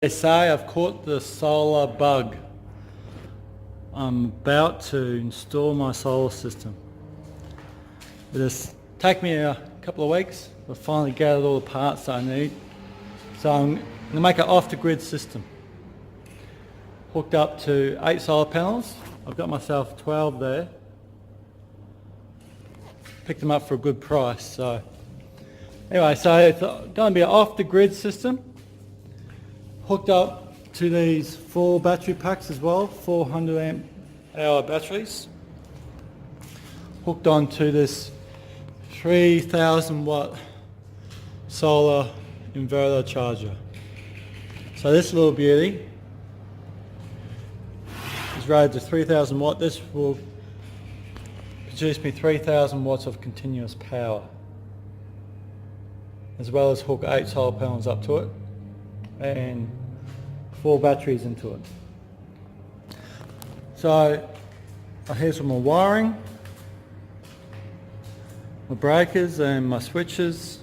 They say I've caught the solar bug. I'm about to install my solar system. It'll take me a couple of weeks. I've finally gathered all the parts that I need. So I'm going to make an off-the-grid system. Hooked up to 8 solar panels. I've got myself 12 there. Picked them up for a good price. So anyway, so it's going to be an off-the-grid system. Hooked up to these 4 battery packs as well, 400 amp hour batteries. Hooked onto this 3000 watt solar inverter charger. So this little beauty is rated to 3000 watt. This will produce me 3000 watts of continuous power, as well as hook 8 solar panels up to it and 4 batteries into it. So here's my wiring, my breakers and my switches,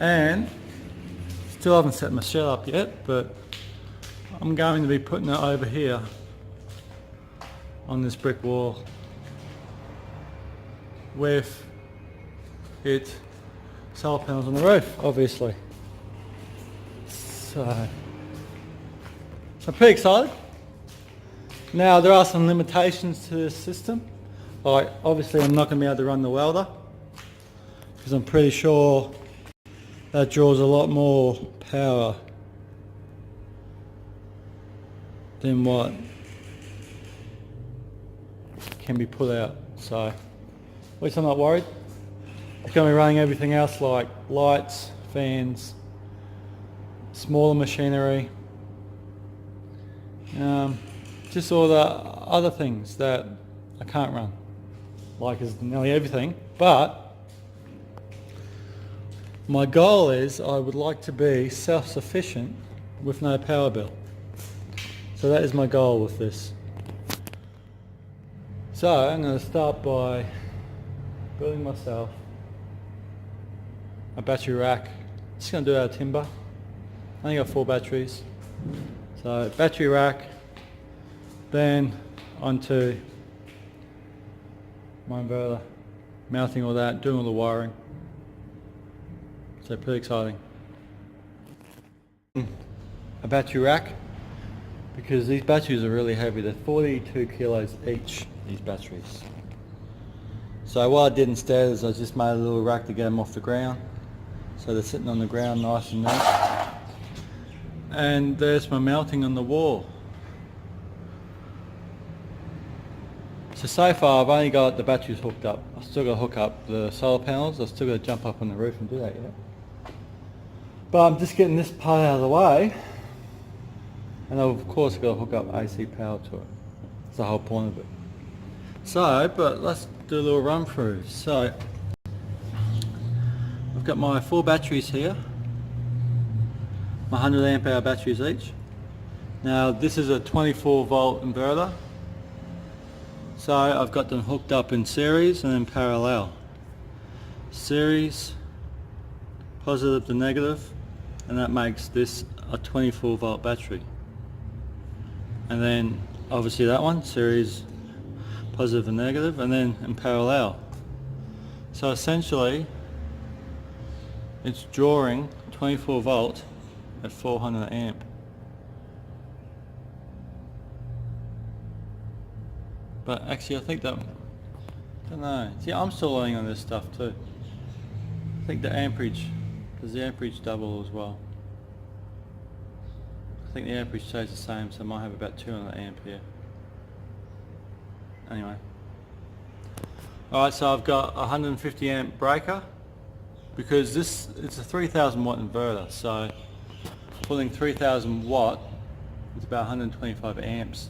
and still haven't set my shed up yet, but I'm going to be putting it over here on this brick wall with it solar panels on the roof, obviously. So I'm pretty excited. Now there are some limitations to this system. Like obviously I'm not going to be able to run the welder because I'm pretty sure that draws a lot more power than what can be put out. So at least I'm not worried. It's going to be running everything else like lights, fans, smaller machinery, just all the other things that I can't run, like is nearly everything. But my goal is I would like to be self-sufficient with no power bill. So that is my goal with this. So I'm going to start by building myself a battery rack. Just going to do it out of timber. I only got 4 batteries. So battery rack, then onto my inverter, mounting all that, doing all the wiring. So pretty exciting. A battery rack, because these batteries are really heavy. They're 42 kilos each, these batteries. So what I did instead is I just made a little rack to get them off the ground. So they're sitting on the ground nice and neat. And there's my mounting on the wall. So far I've only got the batteries hooked up. I've still got to hook up the solar panels. I've still got to jump up on the roof and do that yet. But I'm just getting this part out of the way. And of course I've got to hook up AC power to it. That's the whole point of it. So, but let's do a little run through. So, I've got my 4 batteries here. My 100 amp hour batteries each. Now this is a 24 volt inverter. So I've got them hooked up in series and in parallel. Series, positive to negative, and that makes this a 24 volt battery. And then obviously that one, series, positive and negative, and then in parallel. So essentially it's drawing 24 volt at 400 amp. But actually I think that, I don't know, see I'm still learning on this stuff too. I think the amperage, does the amperage double as well? I think the amperage stays the same, so I might have about 200 amp here. Anyway. Alright, so I've got a 150 amp breaker, because it's a 3000 watt inverter, so pulling 3000 watt is about 125 amps.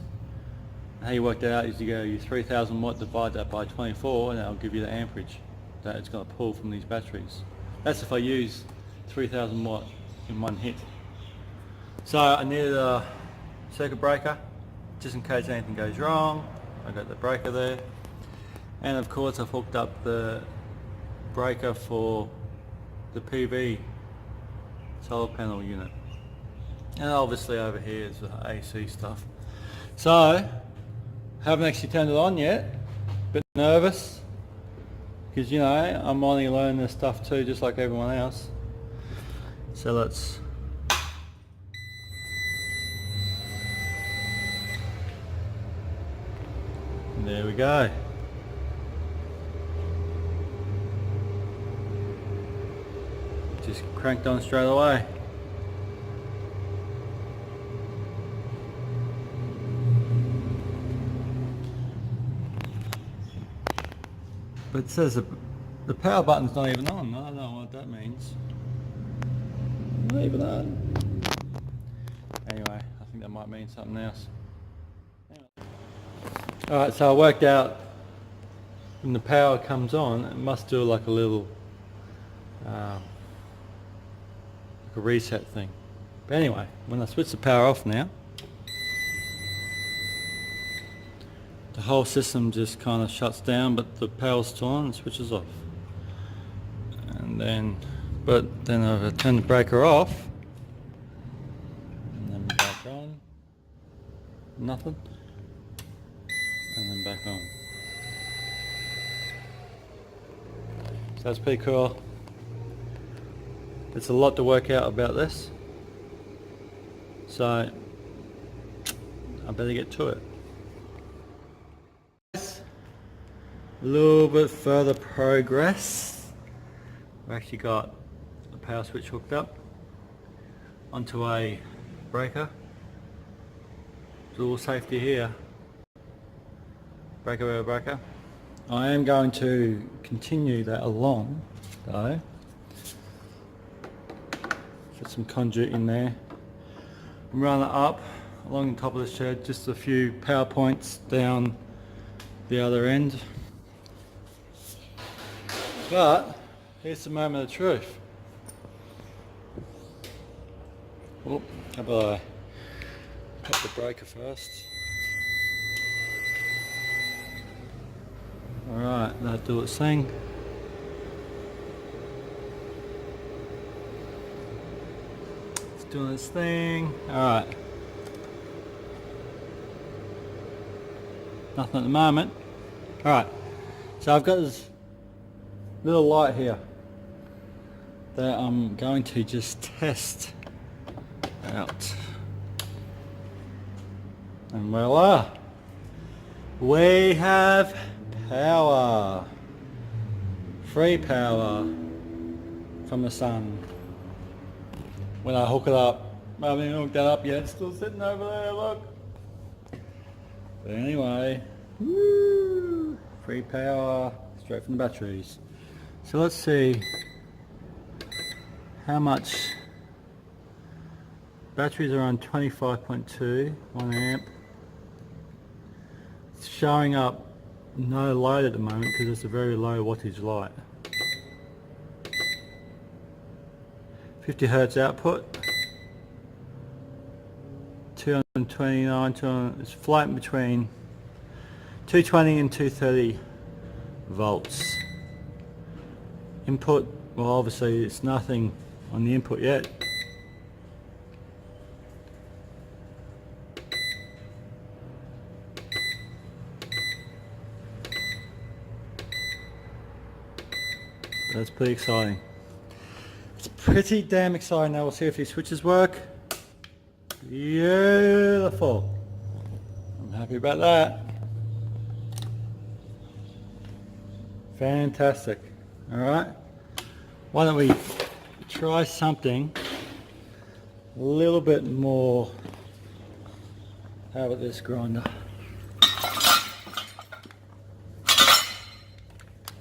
And how you work that out is you go your 3000 watt, divide that by 24, and that'll give you the amperage that it's going to pull from these batteries. That's if I use 3000 watt in one hit. So I needed a circuit breaker just in case anything goes wrong. I got the breaker there, and of course I've hooked up the breaker for the PV solar panel unit. And obviously over here is the AC stuff. So, haven't actually turned it on yet. Bit nervous. Because, you know, I'm only learning this stuff too, just like everyone else. So let's... There we go. Just cranked on straight away. But it says the power button's not even on. I don't know what that means. Not even on. Anyway, I think that might mean something else. Alright, so I worked out when the power comes on, it must do like a little like a reset thing. But anyway, when I switch the power off now, the whole system just kind of shuts down, but the power's still on and switches off. And then, but then I turn the breaker off, and then back on, nothing, and then back on. So that's pretty cool. It's a lot to work out about this, so I better get to it. A little bit further progress. We've actually got the power switch hooked up onto a breaker. Dual safety here. Breaker, breaker. I am going to continue that along though. Put some conduit in there. Run it up along the top of the shed, just a few power points down the other end. But here's the moment of truth. Oh, how about I pop the breaker first? Alright, that'll do its thing. It's doing its thing. Alright. Nothing at the moment. Alright, so I've got this little light here that I'm going to just test out. And voila! We have power. Free power from the sun. When I hook it up, I haven't even hooked that up yet, it's still sitting over there, look. But anyway, woo, free power straight from the batteries. So let's see how much. Batteries are on 25.2, 1 amp. It's showing up no load at the moment because it's a very low wattage light. 50 hertz output. 229, it's floating between 220 and 230 volts. Input, well obviously it's nothing on the input yet. That's pretty exciting. It's pretty damn exciting. Now we'll see if these switches work. Beautiful. I'm happy about that. Fantastic. Alright. Why don't we try something a little bit more. How about this grinder?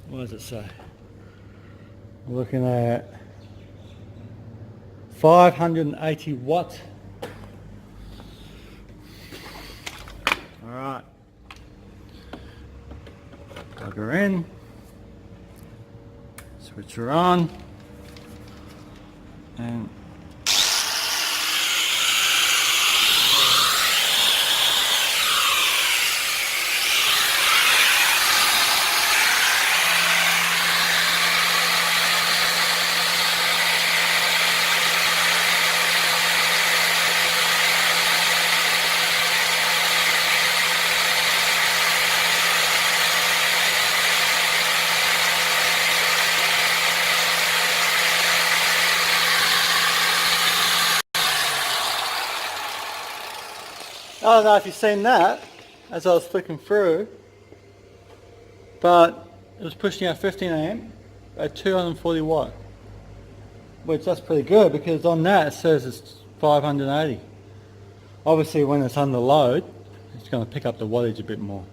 What does it say? We're looking at 580 watt. Alright. Plug her in. Switch her on. And I don't know if you've seen that as I was flicking through, but it was pushing out 15 amp at 240 watt, which that's pretty good because on that it says it's 580. Obviously when it's under load, it's going to pick up the wattage a bit more.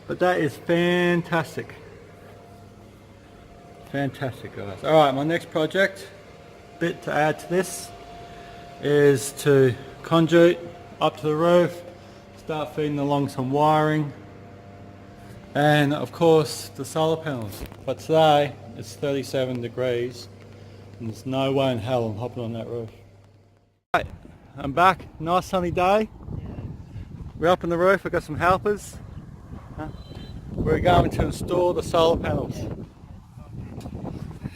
But that is fantastic. Fantastic, guys. Alright, my next project, bit to add to this, is to conduit up to the roof, start feeding along some wiring, and of course the solar panels. But today it's 37 degrees and there's no way in hell I'm hopping on that roof. Right, I'm back, nice sunny day. We're up on the roof, we've got some helpers. We're going to install the solar panels.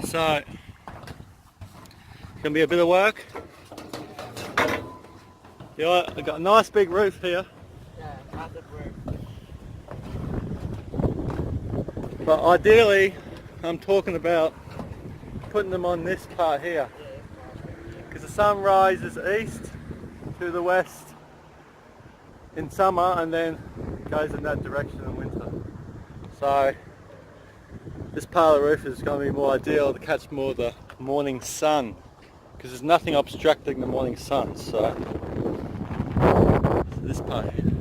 So, it's going to be a bit of work. Yeah, I've got a nice big roof here. Yeah, massive roof. But ideally, I'm talking about putting them on this part here. Because the sun rises east to the west in summer and then goes in that direction in winter. So this part of the roof is going to be more ideal to catch more of the morning sun, because there's nothing obstructing the morning sun. So this part here.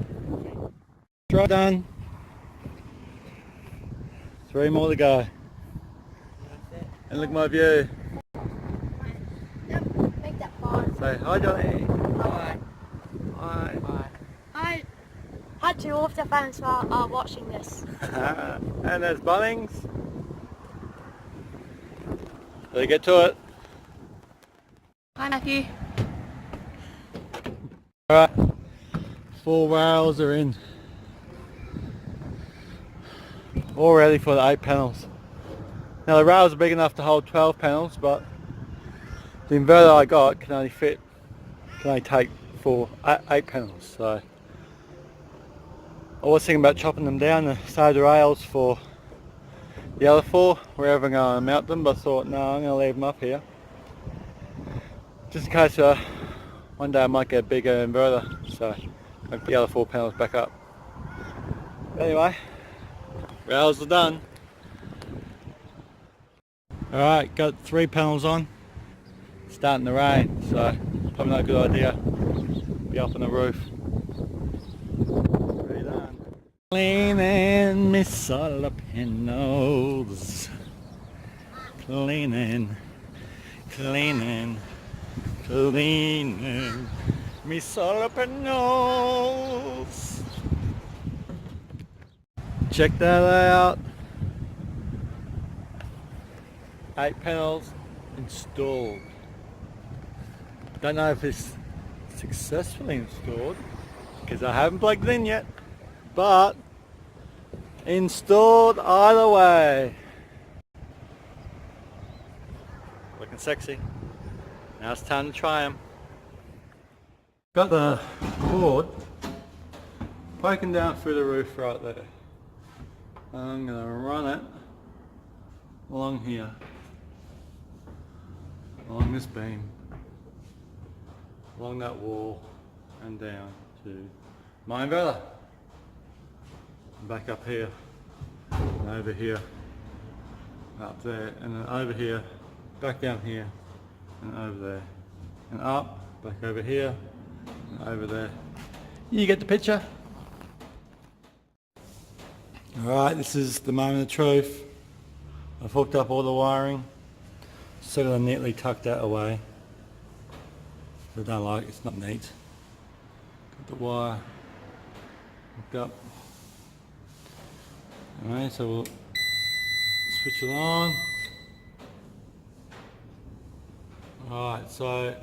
Right, done. 3 more to go. And look at my view. Make that fun. Say hi, Johnny. Hi. Hi. Hi. Hi to all of the fans who are watching this. And there's Bunnings. Let's get to it. Hi, Matthew. Alright, 4 rails are in. All ready for the 8 panels. Now the rails are big enough to hold 12 panels, but the inverter I got can only take for 8 panels. So I was thinking about chopping them down to save the rails for the other 4, wherever I'm going to mount them, but I thought no, I'm going to leave them up here. Just in case one day I might get a bigger inverter, so I can put the other 4 panels back up. But anyway, rails are done. Alright, got 3 panels on. It's starting to rain, so probably not a good idea. Be up on the roof. Ready done. Cleaning me solar panels. Cleaning me solar panels. Check that out. 8 panels installed. Don't know if it's successfully installed because I haven't plugged it in yet, but installed either way. Looking sexy. Now it's time to try them. Got the cord poking down through the roof right there. I'm going to run it along here, along this beam, along that wall and down to my inverter. Back up here, and over here, up there, and then over here, back down here, and over there, and up, back over here, and over there. You get the picture? Alright, this is the moment of truth. I've hooked up all the wiring, sort of neatly tucked that away. I don't like it, it's not neat. Got the wire hooked up. Alright, so we'll switch it on. Alright, so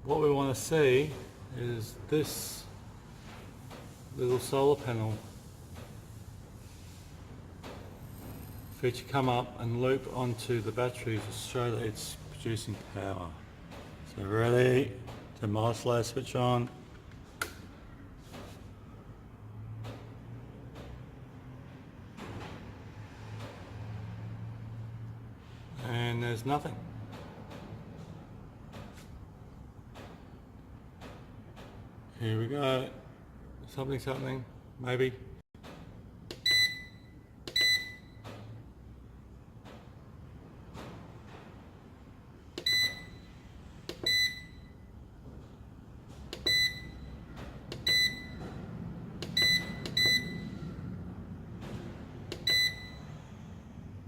what we want to see is this little solar panel feature come up and loop onto the battery to show that it's producing power. So ready, to my oscillator switch on. And there's nothing. Here we go. Something's happening, maybe.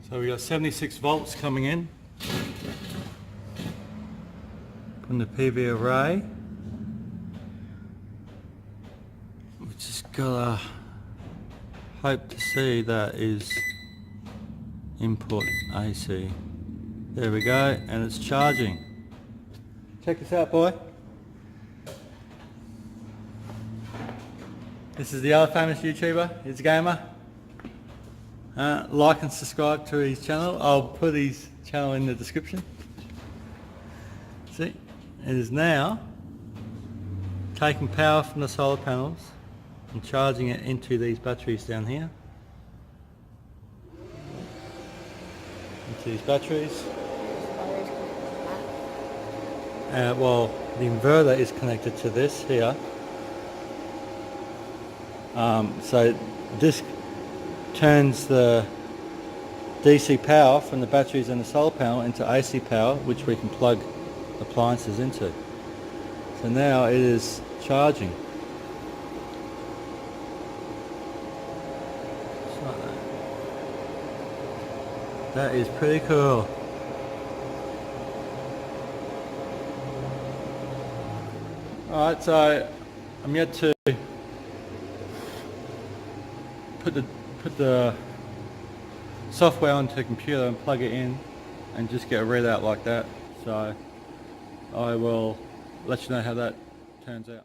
So we got 76 volts coming in from the PV array. We just gotta hope to see that is input AC. There we go, and it's charging. Check this out, boy. This is the other famous YouTuber. He's a gamer. Like and subscribe to his channel. I'll put his channel in the description. See, it is now taking power from the solar panels and charging it into these batteries down here. Into these batteries. Well, the inverter is connected to this here. So this turns the DC power from the batteries and the solar panel into AC power, which we can plug appliances into. So now it is charging. Just like that. That is pretty cool. Alright, so I'm yet to put the software onto the computer and plug it in and just get a readout like that. So I will let you know how that turns out.